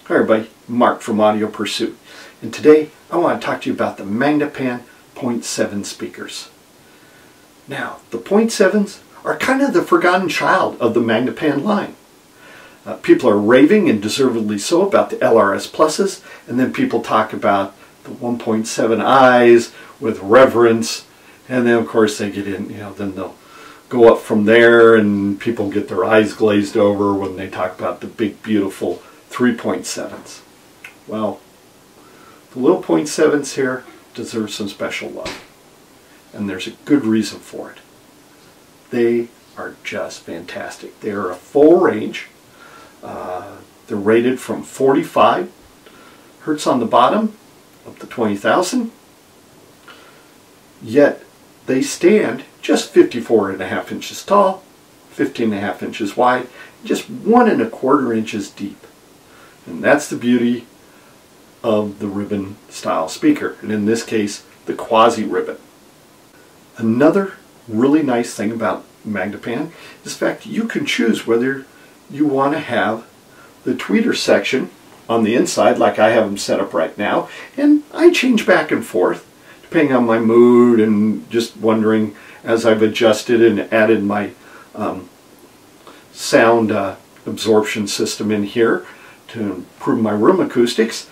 Hi everybody, Mark from Audio Pursuit, and today I want to talk to you about the Magnepan 0.7 speakers. Now, the 0.7s are kind of the forgotten child of the Magnepan line. People are raving, and deservedly so, about the LRS Pluses, and then people talk about the 1.7i's with reverence, and then of course they get in, then they'll go up from there and people get their eyes glazed over when they talk about the big beautiful 3.7s. Well, the little 0.7s here deserve some special love, and there's a good reason for it. They are just fantastic. They are a full range. They're rated from 45 hertz on the bottom up to 20,000, yet they stand just 54.5 inches tall, 15.5 inches wide, just 1.25 inches deep. And that's the beauty of the ribbon style speaker, and in this case the quasi ribbon. Another really nice thing about Magnepan is the fact that you can choose whether you want to have the tweeter section on the inside like I have them set up right now, and I change back and forth depending on my mood and just wondering as I've adjusted and added my sound absorption system in here to improve my room acoustics,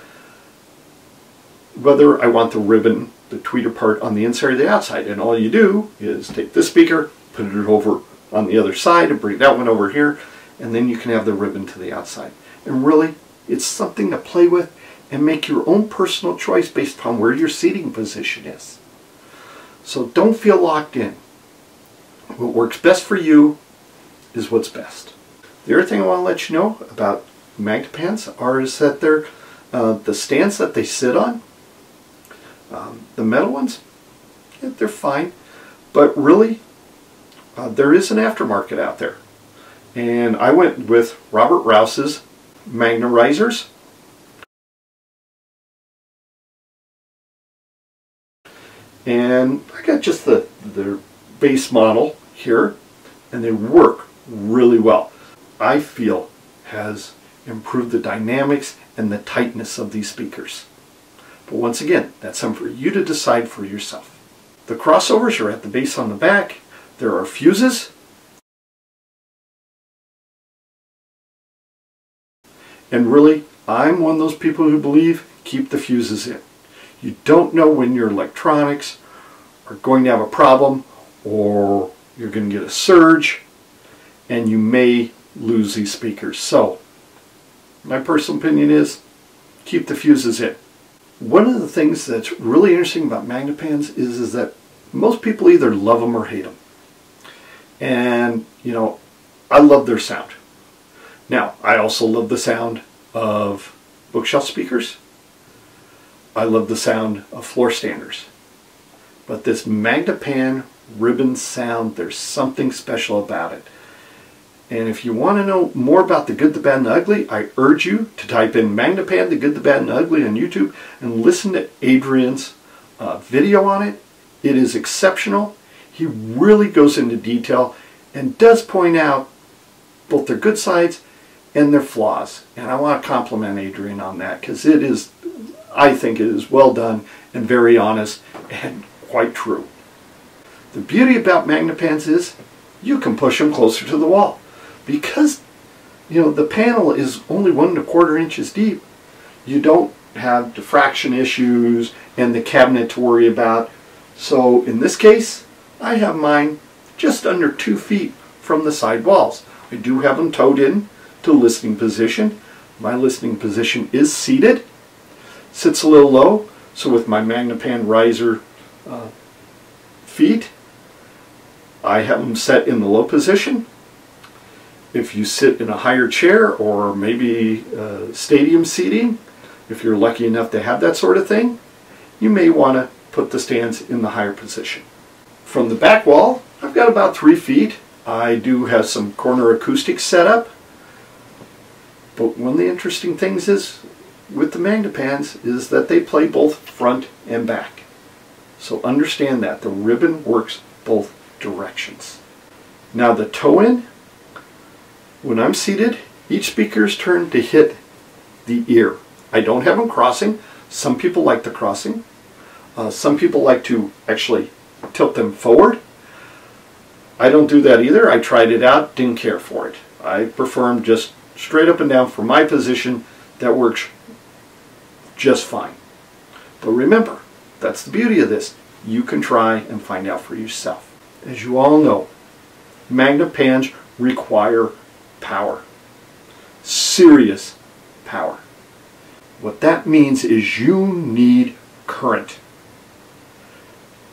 whether I want the ribbon, the tweeter part, on the inside or the outside. And all you do is take this speaker, put it over on the other side, and bring that one over here, and then you can have the ribbon to the outside. And really, it's something to play with and make your own personal choice based upon where your seating position is. So don't feel locked in. What works best for you is what's best. The other thing I want to let you know about Magnepans is that they're the stands that they sit on, the metal ones, yeah, they're fine, but really there is an aftermarket out there, and I went with Robert Rouse's Magnerizers, and I got just the base model here, and they work really well. I feel has improved the dynamics and the tightness of these speakers. But once again, that's something for you to decide for yourself. The crossovers are at the base on the back. There are fuses. And really, I'm one of those people who believe keep the fuses in. You don't know when your electronics are going to have a problem, or you're going to get a surge, and you may lose these speakers. So my personal opinion is keep the fuses in. One of the things that's really interesting about Magnepans is that most people either love them or hate them. And, I love their sound. Now, I also love the sound of bookshelf speakers. I love the sound of floor standers. But this Magnepan ribbon sound, there's something special about it. And if you want to know more about the good, the bad, and the ugly, I urge you to type in Magnepan, the good, the bad, and the ugly on YouTube and listen to Adrian's video on it. It is exceptional. He really goes into detail and does point out both their good sides and their flaws. And I want to compliment Adrian on that, because it is, I think it is well done and very honest and quite true. The beauty about Magnepans is you can push them closer to the wall. Because, the panel is only 1.25 inches deep, you don't have diffraction issues and the cabinet to worry about. So in this case, I have mine just under 2 feet from the side walls. I do have them towed in to listening position. My listening position is seated. Sits a little low, so with my Magnepan riser feet, I have them set in the low position. If you sit in a higher chair, or maybe stadium seating, if you're lucky enough to have that sort of thing, you may want to put the stands in the higher position. From the back wall, I've got about 3 feet. I do have some corner acoustics set up. But one of the interesting things is with the Magnepans is that they play both front and back. So understand that the ribbon works both directions. Now the toe in, when I'm seated, each speaker is turned to hit the ear. I don't have them crossing. Some people like the crossing. Some people like to actually tilt them forward. I don't do that either. I tried it out, didn't care for it. I prefer them just straight up and down for my position. That works just fine. But remember, that's the beauty of this. You can try and find out for yourself. As you all know, Magnepans require power. Serious power. What that means is you need current.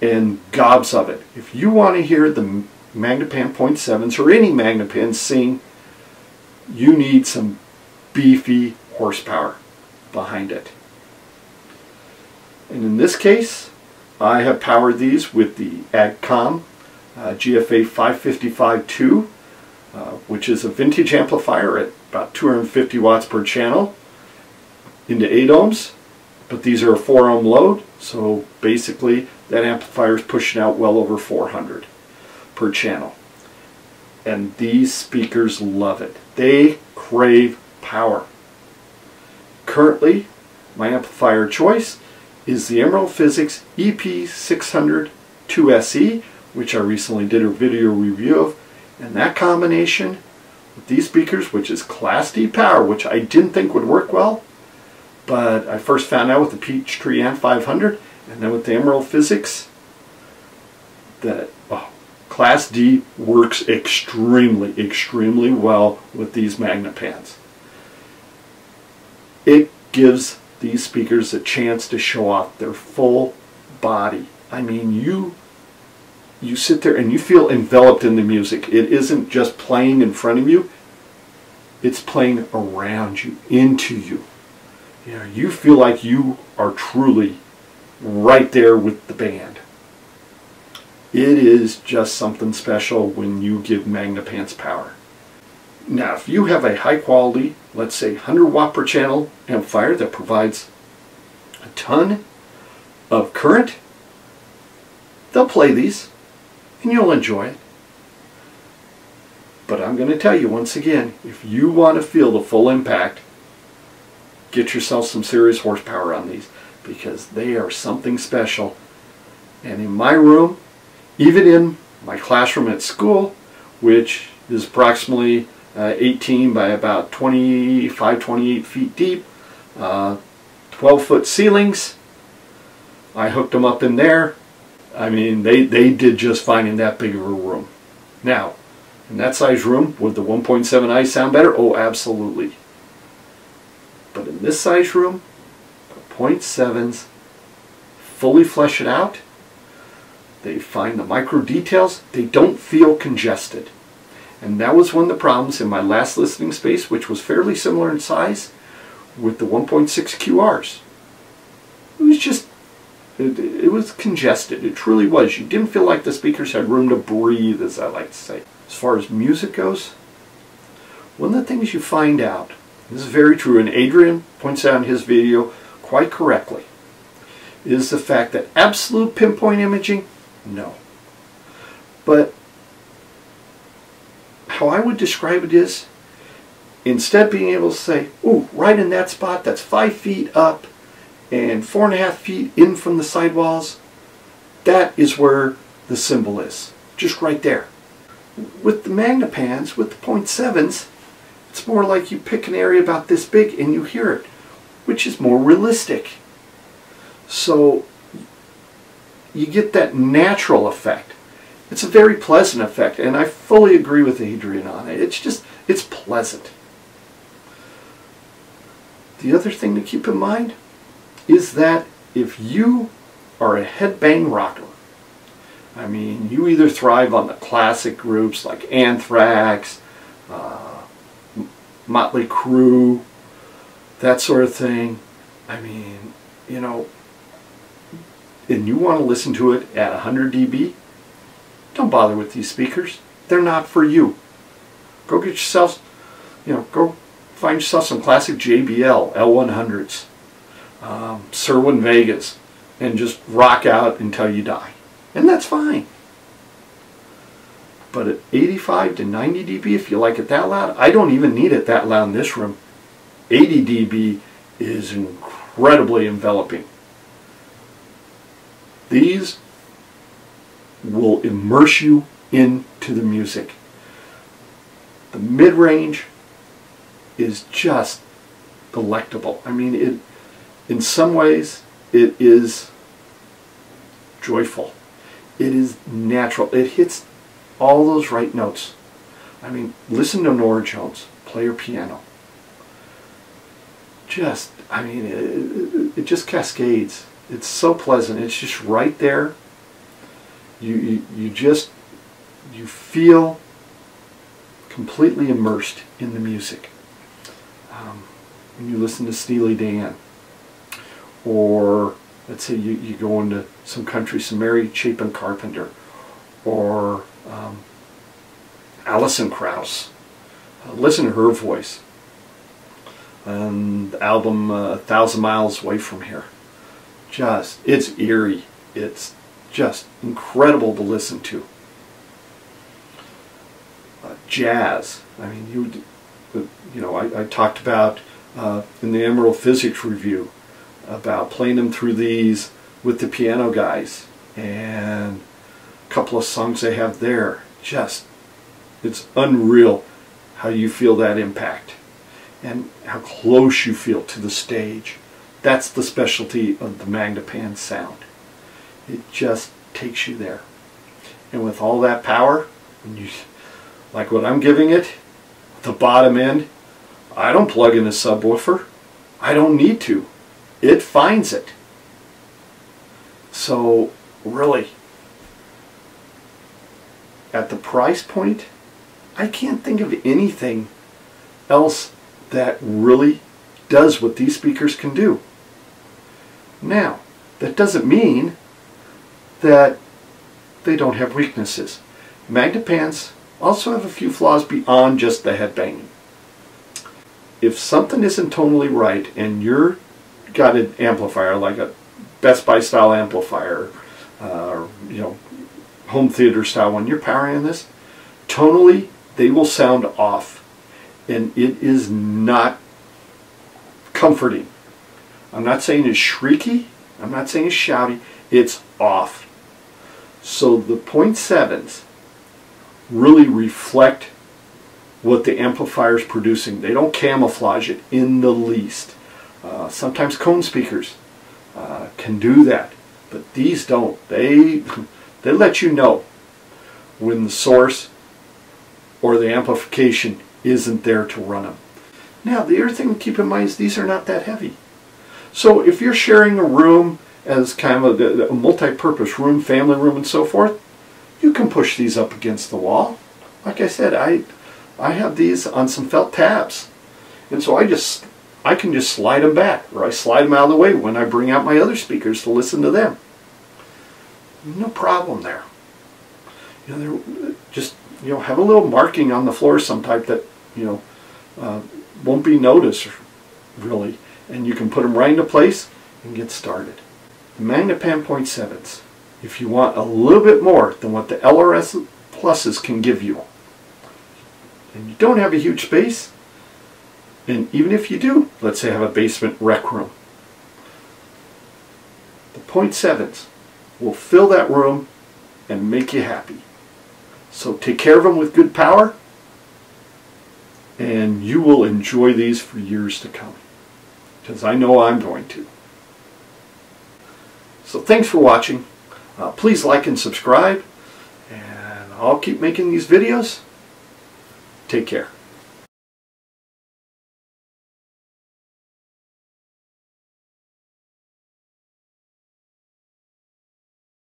And gobs of it. If you want to hear the Magnepan 0.7s or any Magnepan sing, you need some beefy horsepower behind it. And in this case, I have powered these with the AgCom GFA 555-2, which is a vintage amplifier at about 250 watts per channel into 8 ohms, but these are a 4 ohm load, so basically that amplifier is pushing out well over 400 per channel. And these speakers love it. They crave power. Currently, my amplifier choice is the Emerald Physics EP600 2SE, which I recently did a video review of, and that combination with these speakers, which is Class D power, which I didn't think would work well, but I first found out with the Peachtree and 500, and then with the Emerald Physics, that Class D works extremely, extremely well with these Magnepans. It gives these speakers a chance to show off their full body. I mean, you sit there and you feel enveloped in the music. It isn't just playing in front of you, it's playing around you, into you. You know, you feel like you are truly right there with the band. It is just something special when you give Magnepans power. Now, if you have a high quality, let's say 100 watt per channel amplifier that provides a ton of current, they'll play these and you'll enjoy it. But I'm going to tell you once again, if you want to feel the full impact, get yourself some serious horsepower on these, because they are something special. And in my room, even in my classroom at school, which is approximately 18 by about 25, 28 feet deep, 12-foot ceilings, I hooked them up in there. I mean, they did just fine in that big of a room. Now, in that size room, would the 1.7i sound better? Oh, absolutely. But in this size room, the 0.7s fully flesh it out. They find the micro details. They don't feel congested. And that was one of the problems in my last listening space, which was fairly similar in size, with the 1.6 QRs. It was just, it was congested. It truly was. You didn't feel like the speakers had room to breathe, as I like to say. As far as music goes, one of the things you find out, this is very true, and Adrian points out in his video quite correctly, is the fact that absolute pinpoint imaging, no. But how I would describe it is, instead of being able to say, ooh, right in that spot, that's 5 feet up and 4.5 feet in from the sidewalls, that is where the symbol is, just right there. With the Magnepans, with the 0.7s, it's more like you pick an area about this big and you hear it, which is more realistic. So you get that natural effect. It's a very pleasant effect, and I fully agree with Adrian on it. It's pleasant. The other thing to keep in mind is that if you are a headbang rocker, I mean, you either thrive on the classic groups like Anthrax, Motley Crue, that sort of thing. I mean, you know, and you want to listen to it at 100 dB, don't bother with these speakers. They're not for you. Go get yourself, you know, go find yourself some classic JBL L100s, Serwin Vegas, and just rock out until you die. And that's fine. But at 85 to 90 dB, if you like it that loud, I don't even need it that loud in this room. 80 dB is incredibly enveloping. These will immerse you into the music. The mid-range is just delectable. I mean, in some ways, it is joyful. It is natural. It hits all those right notes. I mean, listen to Norah Jones play her piano. Just, I mean, it just cascades. It's so pleasant. It's just right there. You feel completely immersed in the music. When you listen to Steely Dan, or let's say you go into some country, some Mary Chapin Carpenter, or Alison Krauss. Listen to her voice. And the album 1,000 Miles Away from Here. It's eerie. It's just incredible to listen to. Jazz. I mean, I talked about in the Emerald Physics Review about playing them through these with the piano guys, and a couple of songs they have there. It's unreal how you feel that impact and how close you feel to the stage. That's the specialty of the Magnepan sound. It just takes you there. And with all that power, like what I'm giving it, the bottom end, I don't plug in a subwoofer. I don't need to. It finds it. So really, at the price point, I can't think of anything else that really does what these speakers can do. Now, that doesn't mean that they don't have weaknesses. Magnepans also have a few flaws beyond just the headbanging. If something isn't tonally right and you're got an amplifier like a Best Buy style amplifier, home theater style, when you're powering this, tonally they will sound off, and it is not comforting. I'm not saying it's shrieky, I'm not saying it's shouty, it's off. So the 0.7s really reflect what the amplifier is producing. They don't camouflage it in the least. Sometimes cone speakers can do that, but these don't. They let you know when the source or the amplification isn't there to run them. Now, the other thing to keep in mind is these are not that heavy. So if you're sharing a room as kind of a multi-purpose room, family room and so forth, you can push these up against the wall. Like I said, I have these on some felt tabs, and so I can just slide them back, or I slide them out of the way when I bring out my other speakers to listen to them. No problem there. They're just have a little marking on the floor, some type that won't be noticed really, and you can put them right into place and get started. The Magnepan 0.7s, if you want a little bit more than what the LRS Pluses can give you, and you don't have a huge space, and even if you do, let's say have a basement rec room, the 0.7s will fill that room and make you happy. So take care of them with good power, and you will enjoy these for years to come, because I know I'm going to. So thanks for watching. Please like and subscribe, and I'll keep making these videos. Take care.